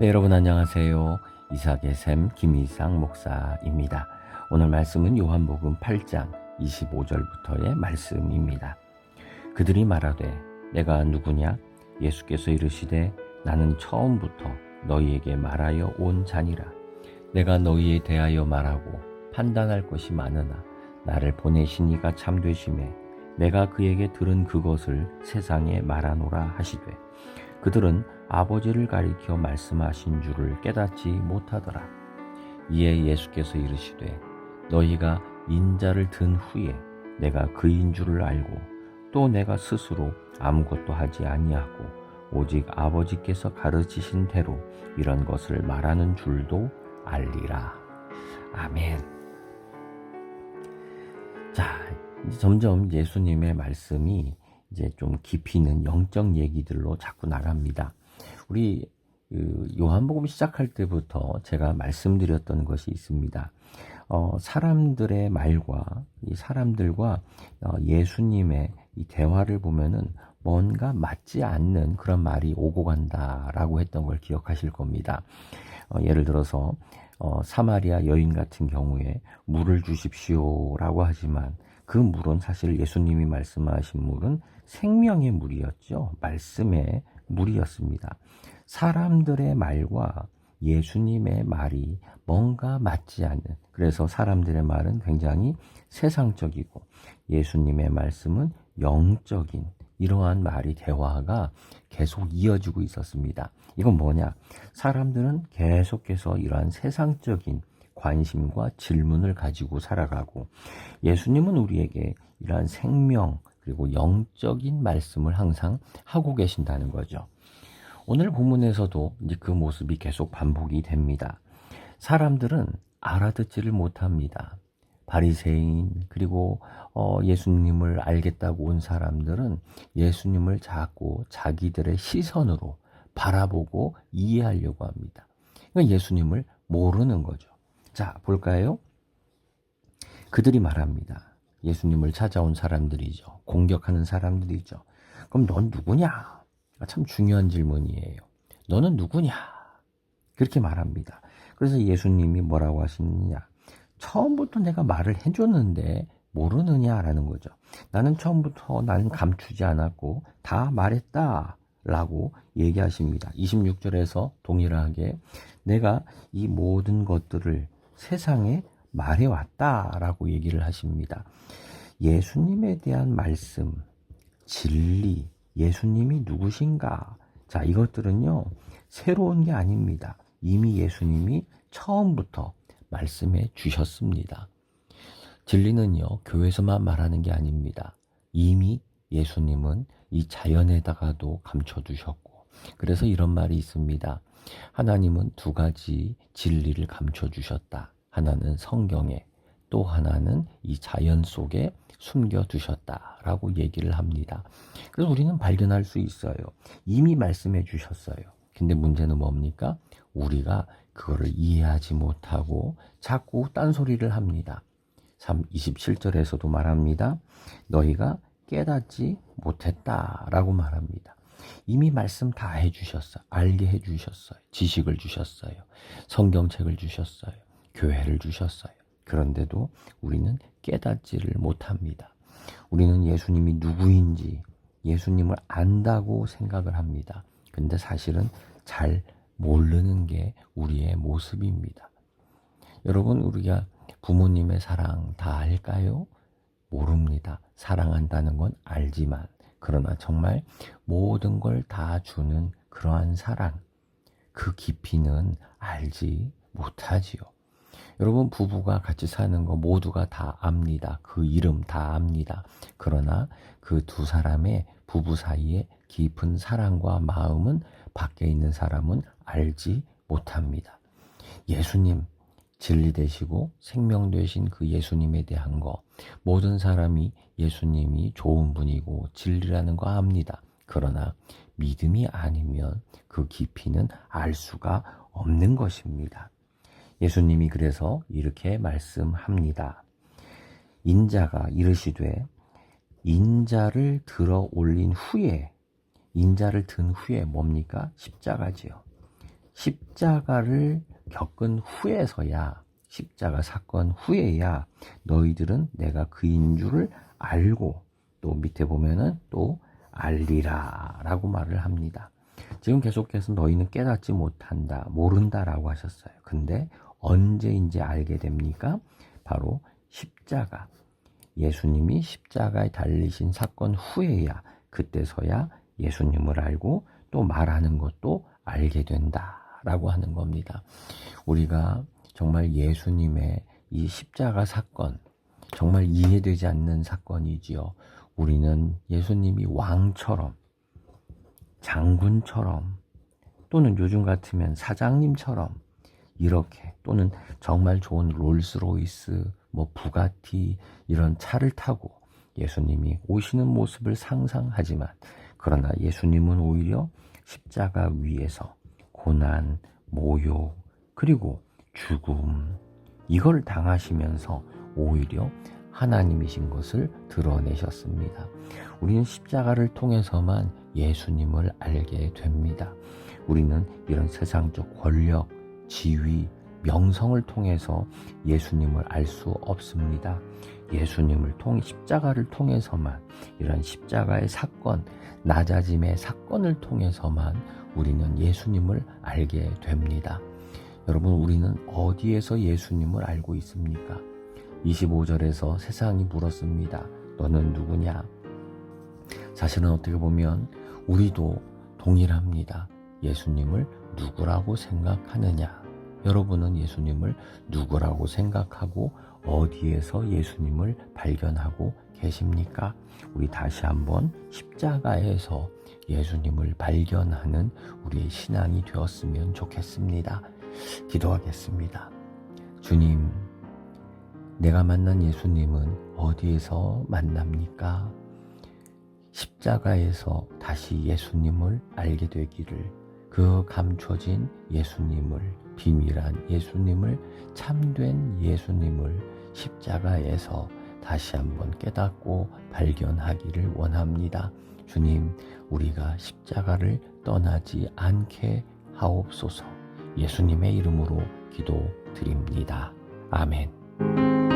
네, 여러분 안녕하세요. 이삭의 샘 김이삭 목사입니다. 오늘 말씀은 요한복음 8장 25절부터의 말씀입니다. 그들이 말하되 내가 누구냐? 예수께서 이르시되 나는 처음부터 너희에게 말하여 온 자니라. 내가 너희에 대하여 말하고 판단할 것이 많으나 나를 보내신 이가 참되심에 내가 그에게 들은 그것을 세상에 말하노라 하시되 그들은 아버지를 가리켜 말씀하신 줄을 깨닫지 못하더라. 이에 예수께서 이르시되 너희가 인자를 든 후에 내가 그인 줄을 알고 또 내가 스스로 아무것도 하지 아니하고 오직 아버지께서 가르치신 대로 이런 것을 말하는 줄도 알리라. 아멘. 자, 이제 점점 예수님의 말씀이 이제 좀 깊이 있는 영적 얘기들로 자꾸 나갑니다. 우리 요한복음 시작할 때부터 제가 말씀드렸던 것이 있습니다. 사람들의 말과 이 사람들과 예수님의 이 대화를 보면은 뭔가 맞지 않는 그런 말이 오고 간다라고 했던 걸 기억하실 겁니다. 예를 들어서 사마리아 여인 같은 경우에 물을 주십시오라고 하지만 그 물은 사실 예수님이 말씀하신 물은 생명의 물이었죠. 말씀의 물이었습니다. 사람들의 말과 예수님의 말이 뭔가 맞지 않는, 그래서 사람들의 말은 굉장히 세상적이고 예수님의 말씀은 영적인 이러한 말이 대화가 계속 이어지고 있었습니다. 이건 뭐냐? 사람들은 계속해서 이러한 세상적인 관심과 질문을 가지고 살아가고 예수님은 우리에게 이러한 생명 그리고 영적인 말씀을 항상 하고 계신다는 거죠. 오늘 본문에서도 이제 그 모습이 계속 반복이 됩니다. 사람들은 알아듣지를 못합니다. 바리새인 그리고 예수님을 알겠다고 온 사람들은 예수님을 자꾸 자기들의 시선으로 바라보고 이해하려고 합니다. 그러니까 예수님을 모르는 거죠. 자, 볼까요? 그들이 말합니다. 예수님을 찾아온 사람들이죠. 공격하는 사람들이죠. 그럼 넌 누구냐? 참 중요한 질문이에요. 너는 누구냐? 그렇게 말합니다. 그래서 예수님이 뭐라고 하시느냐? 처음부터 내가 말을 해줬는데 모르느냐라는 거죠. 나는 처음부터 나는 감추지 않았고 다 말했다 라고 얘기하십니다. 26절에서 동일하게 내가 이 모든 것들을 세상에 말해왔다라고 얘기를 하십니다. 예수님에 대한 말씀, 진리, 예수님이 누구신가? 자, 이것들은요, 새로운 게 아닙니다. 이미 예수님이 처음부터 말씀해 주셨습니다. 진리는요, 교회에서만 말하는 게 아닙니다. 이미 예수님은 이 자연에다가도 감춰두셨고, 그래서 이런 말이 있습니다. 하나님은 두 가지 진리를 감춰주셨다. 하나는 성경에, 또 하나는 이 자연 속에 숨겨두셨다라고 얘기를 합니다. 그래서 우리는 발견할 수 있어요. 이미 말씀해 주셨어요. 근데 문제는 뭡니까? 우리가 그거를 이해하지 못하고 자꾸 딴소리를 합니다. 27절에서도 말합니다. 너희가 깨닫지 못했다라고 말합니다. 이미 말씀 다 해주셨어요. 알게 해주셨어요. 지식을 주셨어요. 성경책을 주셨어요. 교회를 주셨어요. 그런데도 우리는 깨닫지를 못합니다. 우리는 예수님이 누구인지 예수님을 안다고 생각을 합니다. 근데 사실은 잘 모르는 게 우리의 모습입니다. 여러분, 우리가 부모님의 사랑 다 알까요? 모릅니다. 사랑한다는 건 알지만, 그러나 정말 모든 걸 다 주는 그러한 사랑, 그 깊이는 알지 못하지요. 여러분, 부부가 같이 사는 거 모두가 다 압니다. 그 이름 다 압니다. 그러나 그 두 사람의 부부 사이에 깊은 사랑과 마음은 밖에 있는 사람은 알지 못합니다. 예수님, 진리 되시고 생명 되신 그 예수님에 대한 거, 모든 사람이 예수님이 좋은 분이고 진리라는 거 압니다. 그러나 믿음이 아니면 그 깊이는 알 수가 없는 것입니다. 예수님이 그래서 이렇게 말씀합니다. 인자가 이르시되 인자를 들어 올린 후에, 인자를 든 후에 뭡니까? 십자가지요. 십자가를 겪은 후에서야, 십자가 사건 후에야 너희들은 내가 그인 줄을 알고, 또 밑에 보면은 또 알리라 라고 말을 합니다. 지금 계속해서 너희는 깨닫지 못한다, 모른다 라고 하셨어요. 근데 언제 이제 알게 됩니까? 바로 십자가, 예수님이 십자가에 달리신 사건 후에야, 그때서야 예수님을 알고 또 말하는 것도 알게 된다라고 하는 겁니다. 우리가 정말 예수님의 이 십자가 사건, 정말 이해되지 않는 사건이지요. 우리는 예수님이 왕처럼, 장군처럼, 또는 요즘 같으면 사장님처럼 이렇게, 또는 정말 좋은 롤스로이스, 부가티 이런 차를 타고 예수님이 오시는 모습을 상상하지만, 그러나 예수님은 오히려 십자가 위에서 고난, 모욕, 그리고 죽음, 이걸 당하시면서 오히려 하나님이신 것을 드러내셨습니다. 우리는 십자가를 통해서만 예수님을 알게 됩니다. 우리는 이런 세상적 권력, 지위, 명성을 통해서 예수님을 알 수 없습니다. 예수님을 십자가를 통해서만, 이런 십자가의 사건, 낮아짐의 사건을 통해서만 우리는 예수님을 알게 됩니다. 여러분, 우리는 어디에서 예수님을 알고 있습니까? 25절에서 세상이 물었습니다. 너는 누구냐? 사실은 어떻게 보면 우리도 동일합니다. 예수님을 누구라고 생각하느냐? 여러분은 예수님을 누구라고 생각하고 어디에서 예수님을 발견하고 계십니까? 우리 다시 한번 십자가에서 예수님을 발견하는 우리의 신앙이 되었으면 좋겠습니다. 기도하겠습니다. 주님, 내가 만난 예수님은 어디에서 만납니까? 십자가에서 다시 예수님을 알게 되기를, 그 감춰진 예수님을, 비밀한 예수님을, 참된 예수님을 십자가에서 다시 한번 깨닫고 발견하기를 원합니다. 주님, 우리가 십자가를 떠나지 않게 하옵소서. 예수님의 이름으로 기도드립니다. 아멘.